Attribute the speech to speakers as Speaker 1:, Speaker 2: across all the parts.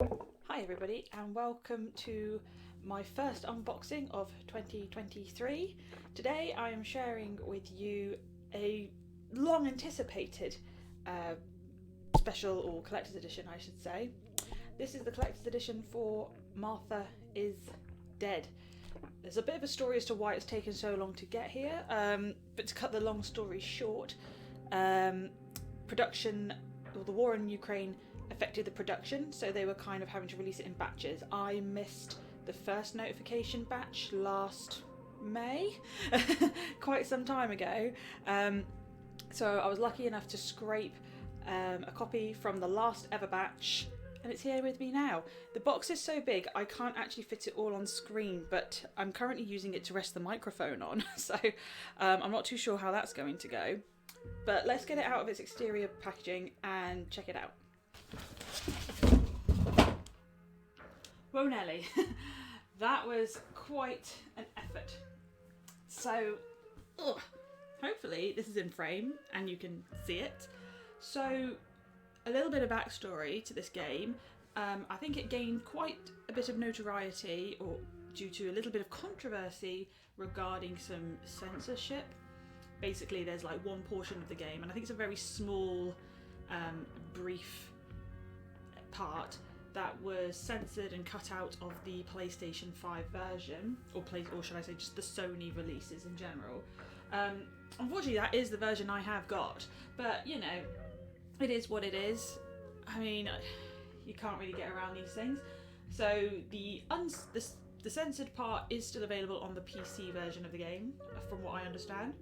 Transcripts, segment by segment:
Speaker 1: Hi everybody and welcome to my first unboxing of 2023. Today I am sharing with you a long anticipated special or collector's edition, I should say. This is the collector's edition for Martha is Dead. There's a bit of a story as to why it's taken so long to get here, but to cut the long story short, production, or the war in Ukraine affected the production, so they were kind of having to release it in batches. I missed the first notification batch last May, quite some time ago, so I was lucky enough to scrape a copy from the last ever batch, and it's here with me now. The box is so big I can't actually fit it all on screen, but I'm currently using it to rest the microphone on, so I'm not too sure how that's going to go. But let's get it out of its exterior packaging and check it out. Whoa Nelly, that was quite an effort. So, hopefully this is in frame and you can see it. So, a little bit of backstory to this game. I think it gained quite a bit of notoriety, or due to a little bit of controversy regarding some censorship. Basically there's like one portion of the game, and I think it's a very small, brief part that was censored and cut out of the PlayStation 5 version, or should I say just the Sony releases in general. Unfortunately that is the version I have got, but you know, it is what it is. I mean, you can't really get around these things. So the censored part is still available on the PC version of the game, from what I understand.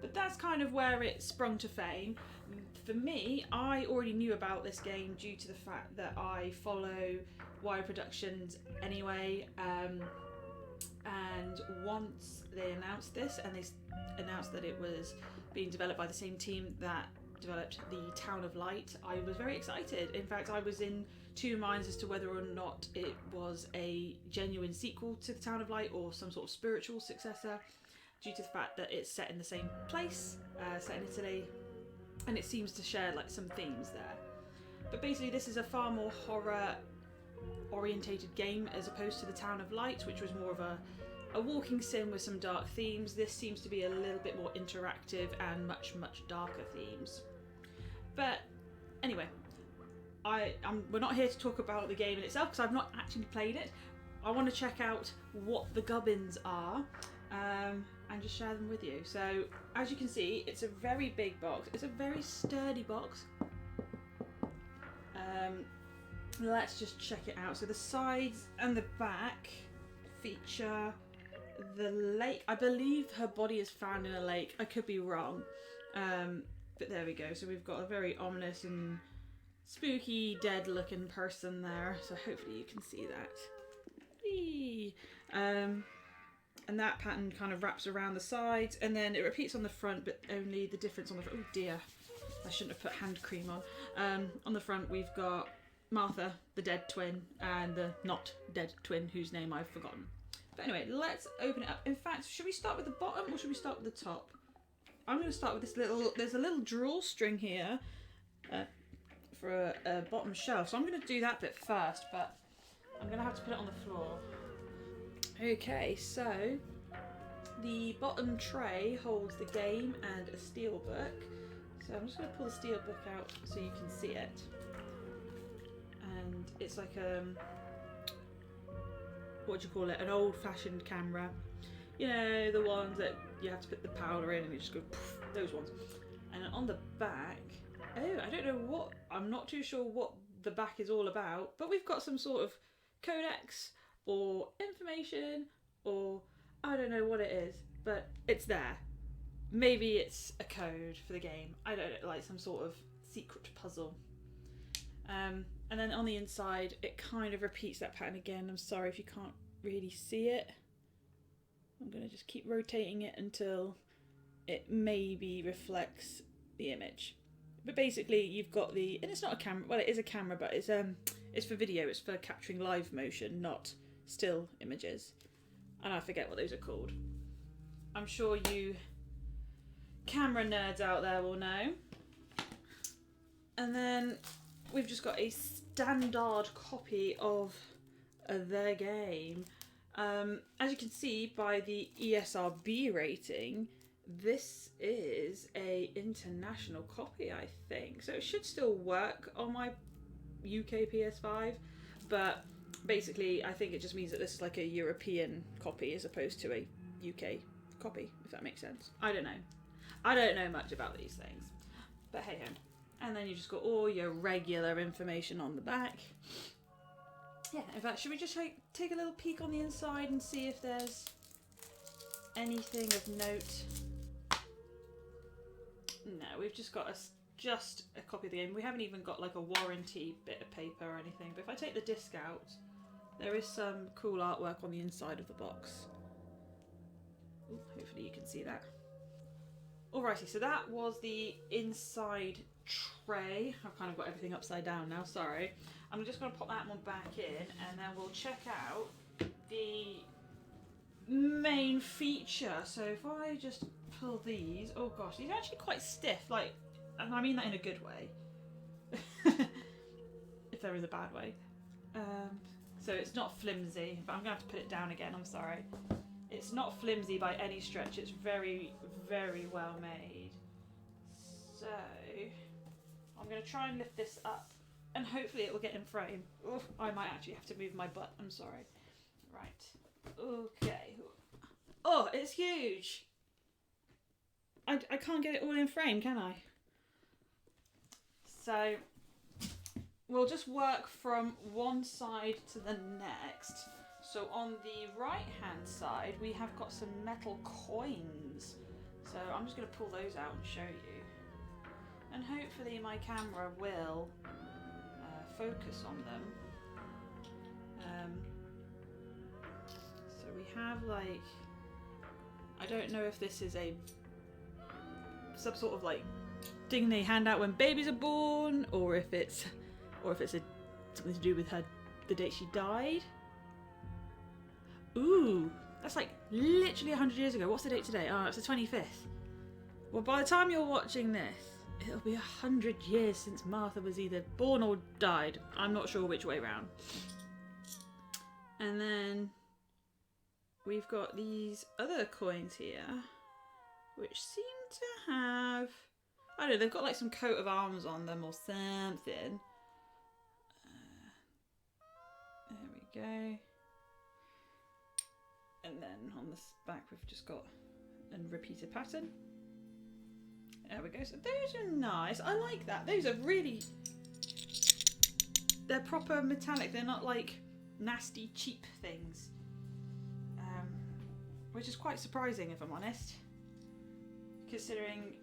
Speaker 1: But that's kind of where it sprung to fame. For me, I already knew about this game due to the fact that I follow Wire Productions anyway, and once they announced this, and they announced that it was being developed by the same team that developed the Town of Light, I was very excited. In fact, I was in two minds as to whether or not it was a genuine sequel to the Town of Light or some sort of spiritual successor, due to the fact that it's set in the same place, set in Italy, and it seems to share like some themes there. But basically this is a far more horror orientated game as opposed to the Town of Light, which was more of a walking sim with some dark themes. This seems to be a little bit more interactive and much darker themes. But anyway, we're not here to talk about the game in itself because I've not actually played it. I want to check out what the gubbins are, and just share them with you. So as you can see, it's a very big box. It's a very sturdy box. Let's just check it out. So the sides and the back feature the lake. I believe her body is found in a lake. I could be wrong, but there we go. So we've got a very ominous and spooky dead looking person there, so hopefully you can see that. Whee! And that pattern kind of wraps around the sides, and then it repeats on the front, but only the difference on the front. Oh dear, I shouldn't have put hand cream on. On the front we've got Martha, the dead twin, and the not dead twin, whose name I've forgotten. But anyway, let's open it up. In fact, should we start with the bottom or should we start with the top? I'm going to start with this there's a little drawstring here for a bottom shelf, so I'm going to do that bit first, but I'm going to have to put it on the floor. Okay, so the bottom tray holds the game and a steel book. So I'm just going to pull the steel book out so you can see it. And it's like what do you call it? An old-fashioned camera. You know, the ones that you have to put the powder in and you just go poof, those ones. And on the back, I don't know what, I'm not too sure what the back is all about, but we've got some sort of codex or information, or I don't know what it is, but it's there. Maybe it's a code for the game. I don't know, like some sort of secret puzzle. And then on the inside, it kind of repeats that pattern again. I'm sorry if you can't really see it. I'm going to just keep rotating it until it maybe reflects the image. But basically, you've got the, and it's not a camera. Well, it is a camera, but it's for video. It's for capturing live motion, not still images. And I forget what those are called. I'm sure you camera nerds out there will know. And then we've just got a standard copy of the game. As you can see by the ESRB rating, this is a international copy, I think. So it should still work on my UK PS5, but basically I think it just means that this is like a European copy as opposed to a UK copy, if that makes sense. I don't know. I don't know much about these things, but hey ho. And then you just got all your regular information on the back. Yeah, in fact, should we just take a little peek on the inside and see if there's anything of note? No, we've just got just a copy of the game. We haven't even got like a warranty bit of paper or anything. But if I take the disc out, there is some cool artwork on the inside of the box. Ooh, hopefully you can see that. Alrighty, so that was the inside tray. I've kind of got everything upside down now, sorry. I'm just going to pop that one back in and then we'll check out the main feature. So if I just pull these, oh gosh, these are actually quite stiff, like, and I mean that in a good way. If there is a bad way. So it's not flimsy, but I'm going to have to put it down again, I'm sorry. It's not flimsy by any stretch, it's very, very well made. So I'm going to try and lift this up and hopefully it will get in frame. Oh, I might actually have to move my butt, I'm sorry. Right, okay. Oh, it's huge! I can't get it all in frame, can I? So we'll just work from one side to the next. So on the right hand side we have got some metal coins. So I'm just going to pull those out and show you. And hopefully my camera will focus on them. So we have like, I don't know if this is some sort of like thing they hand out when babies are born, or if it's something to do with the date she died. Ooh, that's like literally 100 years ago. What's the date today? Oh, it's the 25th. Well, by the time you're watching this, it'll be 100 years since Martha was either born or died. I'm not sure which way round. And then we've got these other coins here, which seem to have, I don't know, they've got like some coat of arms on them or something. There we go. And then on the back we've just got a repeated pattern. There we go. So those are nice. I like that. Those are really, they're proper metallic. They're not like nasty cheap things. Which is quite surprising if I'm honest. Considering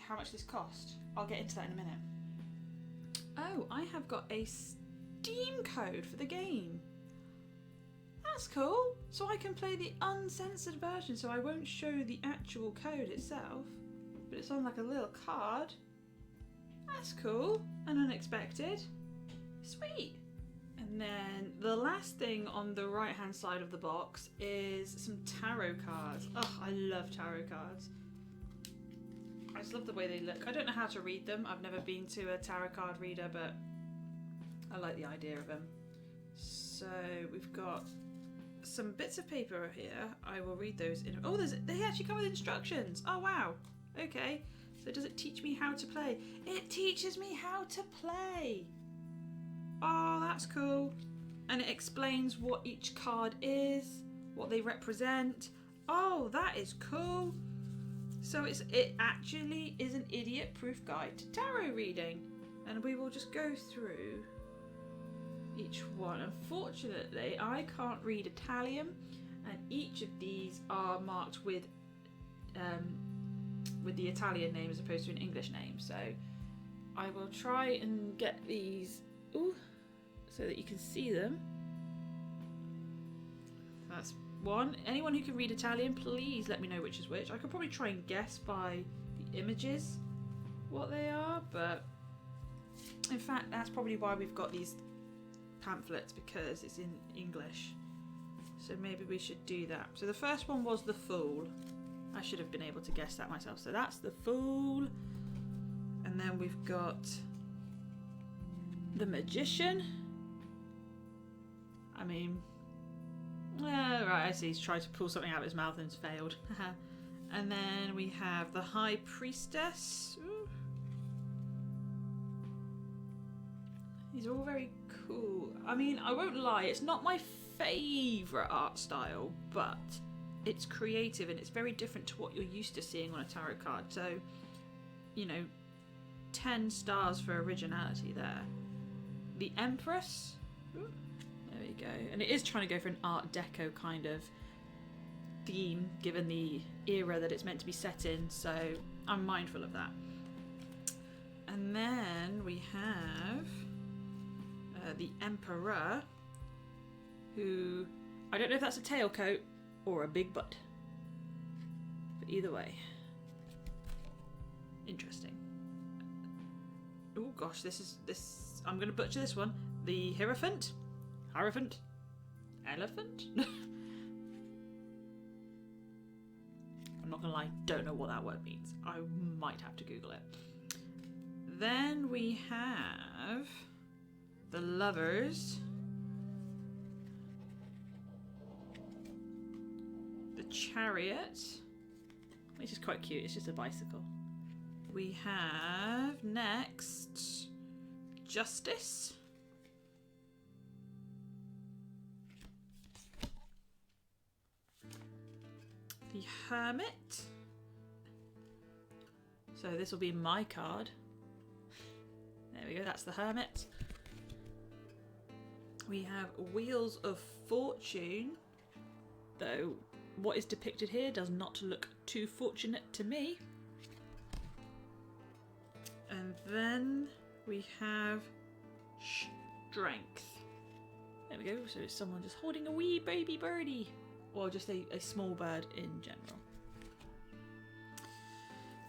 Speaker 1: how much this cost. I'll get into that in a minute. Oh, I have got a Steam code for the game. That's cool. So I can play the uncensored version, so I won't show the actual code itself, but it's on like a little card. That's cool and unexpected. Sweet. And then the last thing on the right hand side of the box is some tarot cards. Oh, I love tarot cards. I just love the way they look. I don't know how to read them. I've never been to a tarot card reader, but I like the idea of them. So we've got some bits of paper here. I will read those in. Oh, they actually come with instructions. Oh wow. Okay. So does it teach me how to play? It teaches me how to play. Oh, that's cool. And it explains what each card is, what they represent. Oh, that is cool. So it actually is an idiot-proof guide to tarot reading. And we will just go through each one. Unfortunately, I can't read Italian, and each of these are marked with the Italian name as opposed to an English name. So I will try and get these so that you can see them. That's one. Anyone who can read Italian, please let me know which is which. I could probably try and guess by the images what they are, but in fact that's probably why we've got these pamphlets, because it's in English. So maybe we should do that. So the first one was the Fool. I should have been able to guess that myself. So that's the Fool. And then we've got The Magician. I mean, right, I see. He's tried to pull something out of his mouth and it's failed. And then we have the High Priestess. Ooh. These are all very cool. I mean, I won't lie, it's not my favourite art style, but it's creative and it's very different to what you're used to seeing on a tarot card. So, you know, 10 stars for originality there. The Empress. Ooh, there we go. And it is trying to go for an Art Deco kind of theme, given the era that it's meant to be set in, so I'm mindful of that. And then we have the Emperor, who I don't know if that's a tailcoat or a big butt, but either way, interesting. Oh gosh, this I'm gonna butcher this one. The Hierophant, elephant. I'm not gonna lie, don't know what that word means. I might have to Google it. Then we have the Lovers, the Chariot, which is quite cute. It's just a bicycle. We have next Justice, the Hermit. So this will be my card. There we go, that's the Hermit. We have Wheels of Fortune, though what is depicted here does not look too fortunate to me. And then we have Strength. There we go, so it's someone just holding a wee baby birdie, or just a small bird in general.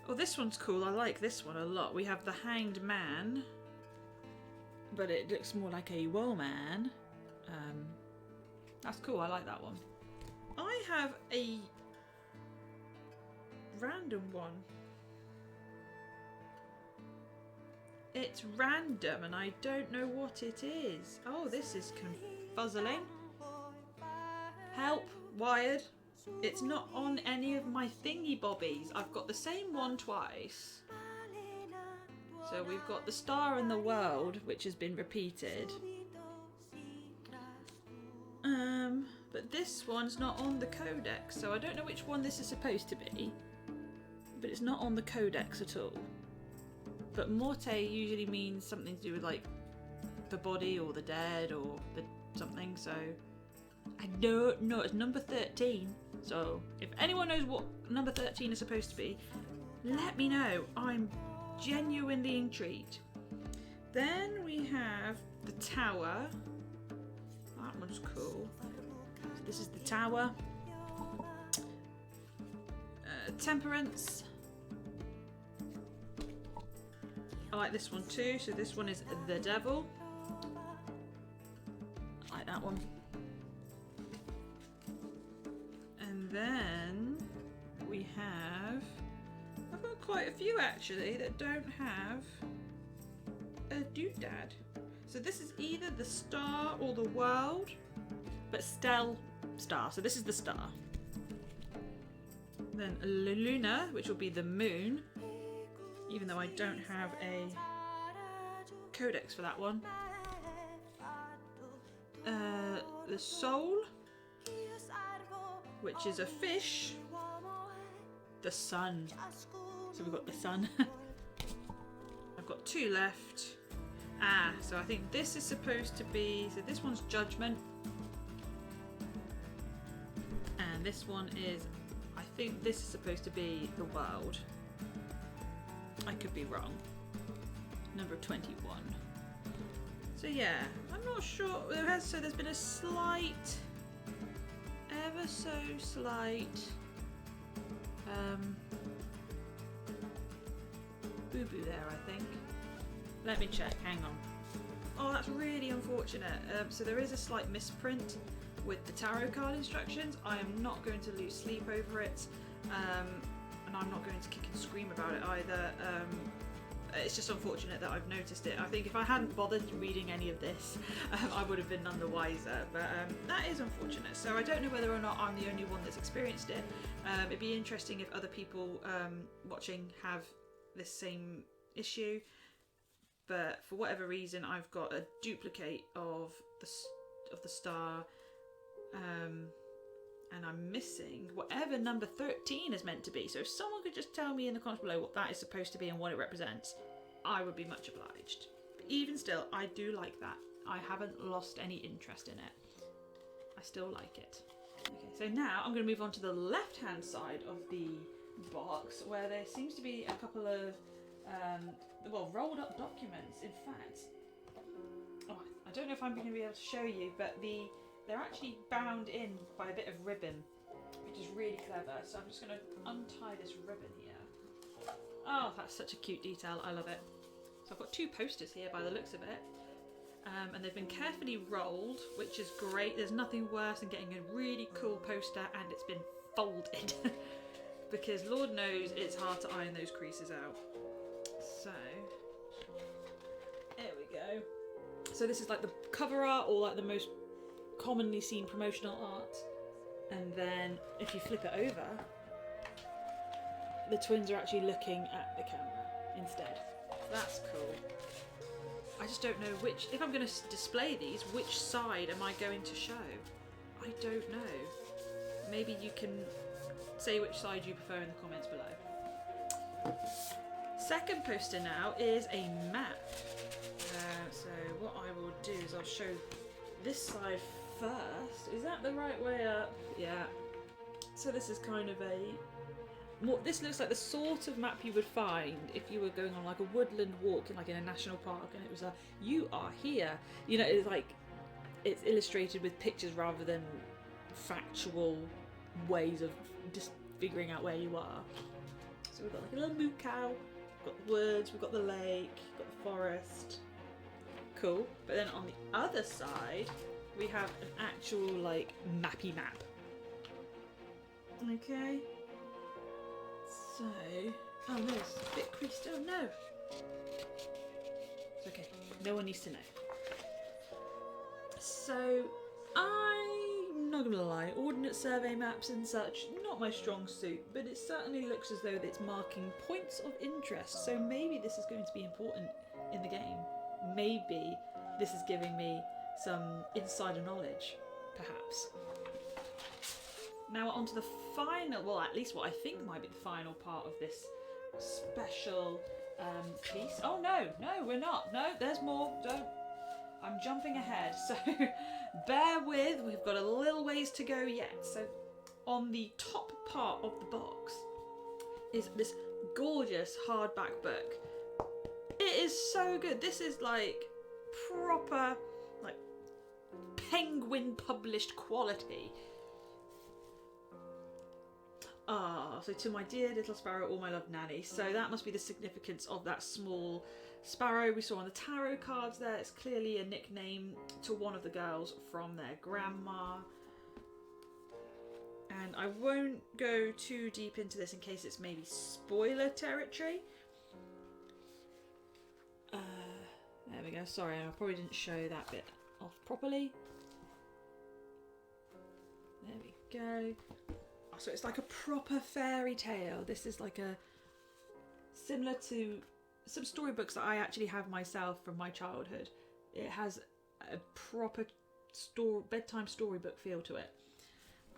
Speaker 1: Oh, this one's cool. I like this one a lot. We have the Hanged Man, but it looks more like a woe man. That's cool. I like that one. I have a random one. It's random and I don't know what it is. Oh, this is confuzzling. Help, Wired. It's not on any of my thingy bobbies. I've got the same one twice. So we've got the Star and the World, which has been repeated. But this one's not on the codex, so I don't know which one this is supposed to be. But it's not on the codex at all. But Morte usually means something to do with like the body or the dead or the something, so I don't know. It's number 13. So if anyone knows what number 13 is supposed to be, let me know. I'm genuinely intrigued. Then we have the Tower. That one's cool. So this is the Tower. Temperance. I like this one too. So this one is the Devil. I like that one. And then we have, I've got quite a few actually that don't have a doodad. So this is either the Star or the World, but Star. So this is the Star. Then Luna, which will be the Moon, even though I don't have a codex for that one. The Soul, which is a fish. The Sun. So we've got the Sun. I've got two left. So I think this is supposed to be, so this one's Judgment. And this one is, I think this is supposed to be the World. I could be wrong. Number 21. So yeah, I'm not sure. There's been a slight, ever so slight, boo-boo there, I think. Let me check, hang on. Oh, that's really unfortunate. So there is a slight misprint with the tarot card instructions. I am not going to lose sleep over it, and I'm not going to kick and scream about it either. it's just unfortunate that I've noticed it. I think if I hadn't bothered reading any of this, I would have been none the wiser, but that is unfortunate. So I don't know whether or not I'm the only one that's experienced it. It'd be interesting if other people watching have this same issue, but for whatever reason I've got a duplicate of the star, and I'm missing whatever number 13 is meant to be. So if someone could just tell me in the comments below what that is supposed to be and what it represents, I would be much obliged. But even still, I do like that. I haven't lost any interest in it. I still like it. Okay, so now I'm going to move on to the left hand side of the box, where there seems to be a couple of well, rolled up documents. In fact, I don't know if I'm going to be able to show you, but they're actually bound in by a bit of ribbon, which is really clever. So I'm just going to untie this ribbon here. Oh, that's such a cute detail. I love it. So I've got 2 posters here by the looks of it. And they've been carefully rolled, which is great. There's nothing worse than getting a really cool poster and it's been folded. Because Lord knows it's hard to iron those creases out. So, there we go. So this is like the cover art, or like the most commonly seen promotional art. And then if you flip it over, the twins are actually looking at the camera instead. That's cool. I just don't know which, if I'm going to display these, which side am I going to show? I don't know. Maybe you can say which side you prefer in the comments below. Second poster now is a map. So what I will do is I'll show this side first. Is that the right way up? Yeah. So this is kind of this looks like the sort of map you would find if you were going on like a woodland walk in a national park, and it was you are here. You know, it's like it's illustrated with pictures rather than factual ways of just figuring out where you are. So we've got like a little moo cow, we've got the woods, we've got the lake, we've got the forest. Cool. But then on the other side we have an actual like mappy map. Okay. So, oh no, it's a bit creased. Oh no. It's okay. No one needs to know. So, I'm not gonna lie, ordnance survey maps and such, not my strong suit, but it certainly looks as though it's marking points of interest. So maybe this is going to be important in the game. Maybe this is giving me some insider knowledge, perhaps. Now onto the final, well, at least what I think might be the final part of this special piece. Oh no, we're not. No, there's more. Don't. I'm jumping ahead, so bear with. We've got a little ways to go yet. So on the top part of the box is this gorgeous hardback book. It is so good. This is like proper, like Penguin published quality. Ah, so to my dear little sparrow, all my love, Nanny. So that must be the significance of that small sparrow we saw on the tarot cards there. It's clearly a nickname to one of the girls from their grandma. And I won't go too deep into this in case it's maybe spoiler territory. There we go. Sorry, I probably didn't show that bit off properly. There we go. So it's like a proper fairy tale. This is like similar to some storybooks that I actually have myself from my childhood. It has a proper bedtime storybook feel to it.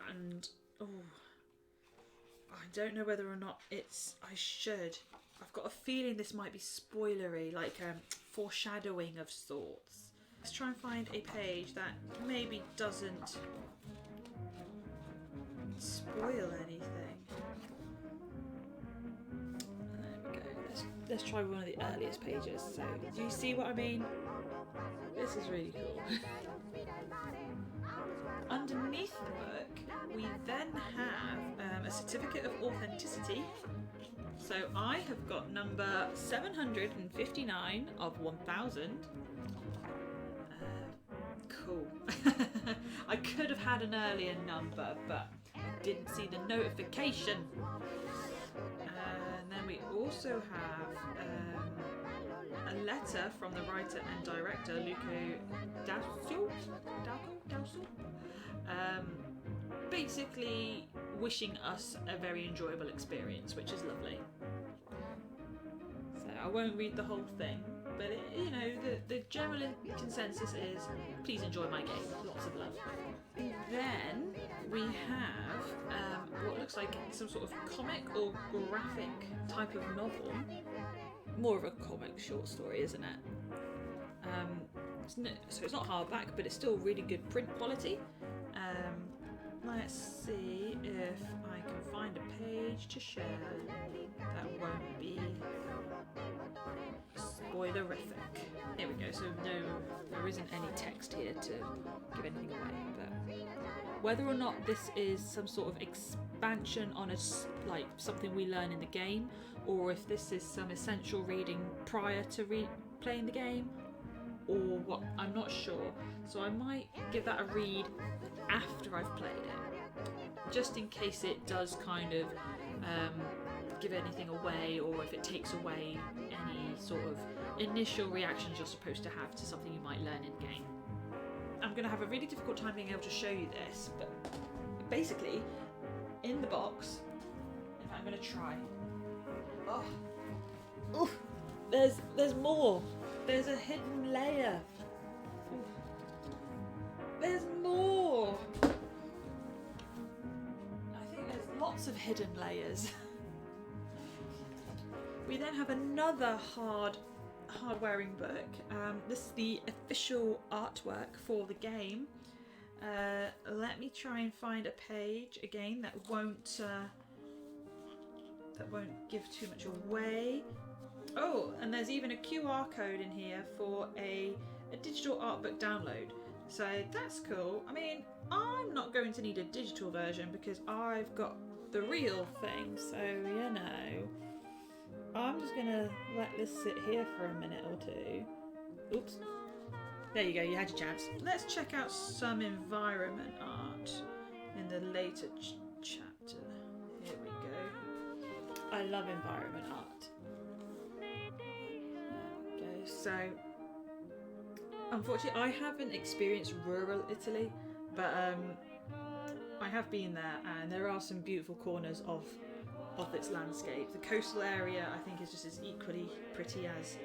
Speaker 1: And I don't know whether or not I should. I've got a feeling this might be spoilery, like foreshadowing of sorts. Let's try and find a page that maybe doesn't spoil anything. There we go. Let's try one of the earliest pages. So, do you see what I mean? This is really cool. Underneath the book, we then have a certificate of authenticity. So I have got number 759 of 1000. Cool. I could have had an earlier number, but I didn't see the notification. And then we also have a letter from the writer and director Luce Dalso, basically wishing us a very enjoyable experience, which is lovely. So I won't read the whole thing, but it, you know, the general consensus is please enjoy my game, lots of love. And then we have what looks like some sort of comic or graphic type of novel. More of a comic short story, isn't it? So it's not hardback, but it's still really good print quality. Let's see if I can find a page to share that won't be spoilerific. Here we go. So no, there isn't any text here to give anything away. But whether or not this is some sort of expansion on like something we learn in the game, or if this is some essential reading prior to playing the game, or what, I'm not sure. So I might give that a read after I've played it, just in case it does kind of give anything away, or if it takes away any sort of initial reactions you're supposed to have to something you might learn in game. I'm going to have a really difficult time being able to show you this, but basically in the box, if I'm going to try. Oh, there's more. There's a hidden layer. There's more. I think there's lots of hidden layers. We then have another hard-wearing book. This is the official artwork for the game. Let me try and find a page again that won't give too much away. Oh, and there's even a QR code in here for a digital art book download. So that's cool. I mean, I'm not going to need a digital version because I've got the real thing. So, you know, I'm just going to let this sit here for a minute or two. Oops. There you go, you had your chance. Let's check out some environment art in the later chapter. Here we go. I love environment art. Okay, so unfortunately I haven't experienced rural Italy, but I have been there, and there are some beautiful corners of its landscape. The coastal area I think is just as equally pretty as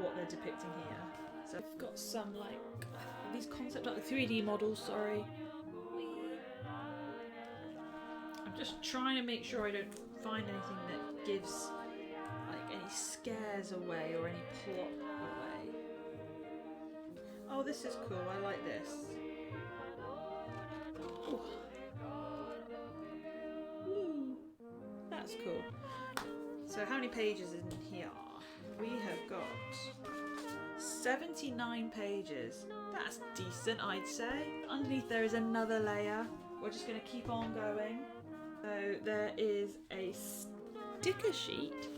Speaker 1: what they're depicting here. So I've got some like these concept art, the 3D models, sorry. I'm just trying to make sure I don't find anything that gives like any scares away or any plot away. Oh, this is cool, I like this. Ooh. Ooh. That's cool. So how many pages in here? We have got 79 pages. That's decent, I'd say. Underneath there is another layer. We're just going to keep on going. So there is a sticker sheet.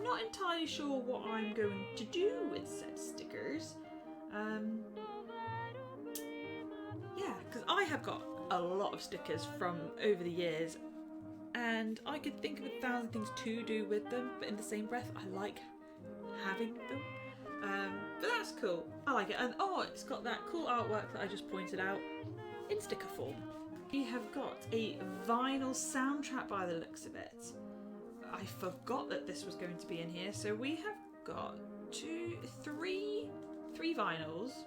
Speaker 1: Not entirely sure what I'm going to do with said stickers. Yeah, because I have got a lot of stickers from over the years, and I could think of 1,000 things to do with them, but in the same breath I like having them. But that's cool, I like it. And oh, it's got that cool artwork that I just pointed out in sticker form. We have got a vinyl soundtrack by the looks of it. I forgot that this was going to be in here. So we have got three vinyls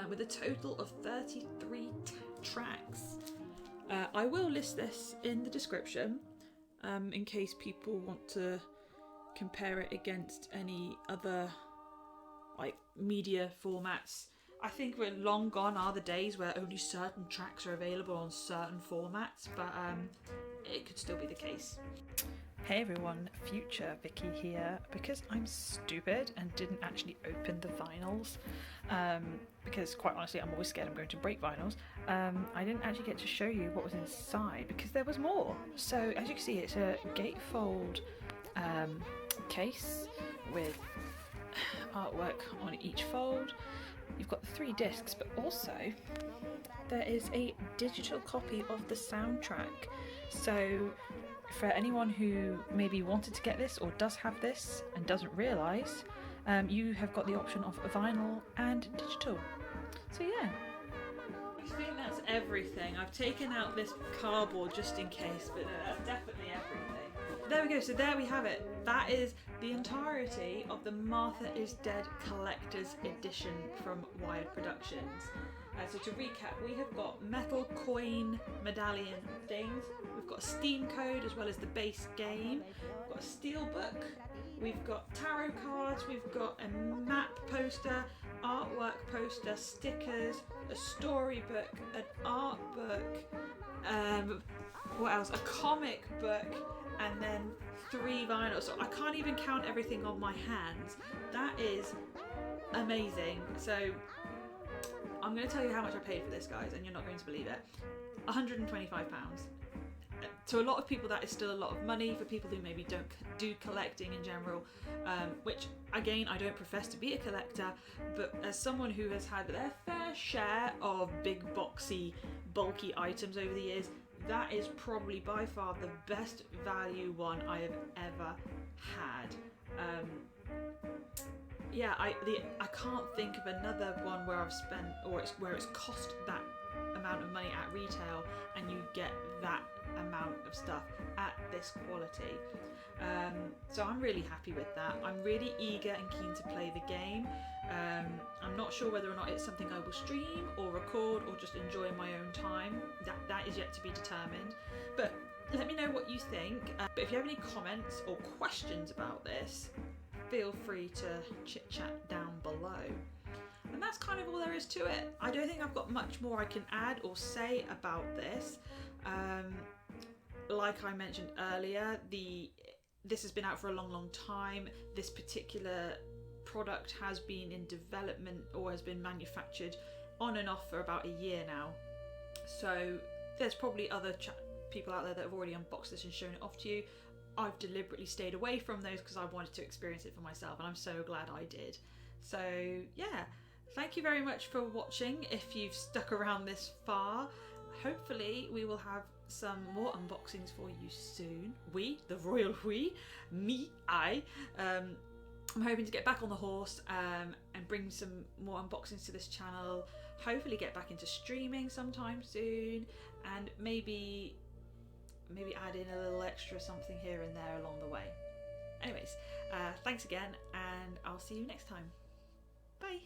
Speaker 1: with a total of 33 tracks. I will list this in the description in case people want to compare it against any other like media formats. I think we're long gone are the days where only certain tracks are available on certain formats, but it could still be the case. Hey everyone, future Vicky here. Because I'm stupid and didn't actually open the vinyls, because quite honestly I'm always scared I'm going to break vinyls, I didn't actually get to show you what was inside because there was more. So as you can see, it's a gatefold case with artwork on each fold. You've got the 3 discs, but also there is a digital copy of the soundtrack. So for anyone who maybe wanted to get this or does have this and doesn't realise,
Speaker 2: you have got the option of vinyl and digital. So yeah.
Speaker 1: I think that's everything. I've taken out this cardboard just in case, but no, that's definitely everything. There we go, so there we have it. That is the entirety of the Martha is Dead Collector's Edition from Wired Productions. So to recap, we have got metal coin medallion things, we've got a Steam code as well as the base game, we've got a steel book, we've got tarot cards, we've got a map poster, artwork poster, stickers, a storybook, an art book, what else? A comic book, and then 3 vinyls. So I can't even count everything on my hands. That is amazing. So I'm going to tell you how much I paid for this, guys, and you're not going to believe it. £125. To a lot of people that is still a lot of money. For people who maybe don't do collecting in general, which again I don't profess to be a collector, but as someone who has had their fair share of big boxy bulky items over the years, that is probably by far the best value one I have ever had. Yeah, I can't think of another one where I've spent, or where it's cost that amount of money at retail and you get that amount of stuff at this quality. So I'm really happy with that. I'm really eager and keen to play the game. I'm not sure whether or not it's something I will stream or record or just enjoy in my own time. That is yet to be determined. But let me know what you think. But if you have any comments or questions about this, feel free to chit chat down below. And that's kind of all there is to it. I don't think I've got much more I can add or say about this. Like I mentioned earlier, this has been out for a long time. This particular product has been in development or has been manufactured on and off for about a year now. So there's probably other people out there that have already unboxed this and shown it off to you. I've deliberately stayed away from those because I wanted to experience it for myself, and I'm so glad I did. So yeah, thank you very much for watching. If you've stuck around this far, hopefully we will have some more unboxings for you soon. We, the royal we, me, I. I'm hoping to get back on the horse and bring some more unboxings to this channel. Hopefully get back into streaming sometime soon, and maybe add in a little extra something here and there along the way. Anyways, thanks again, and I'll see you next time. Bye.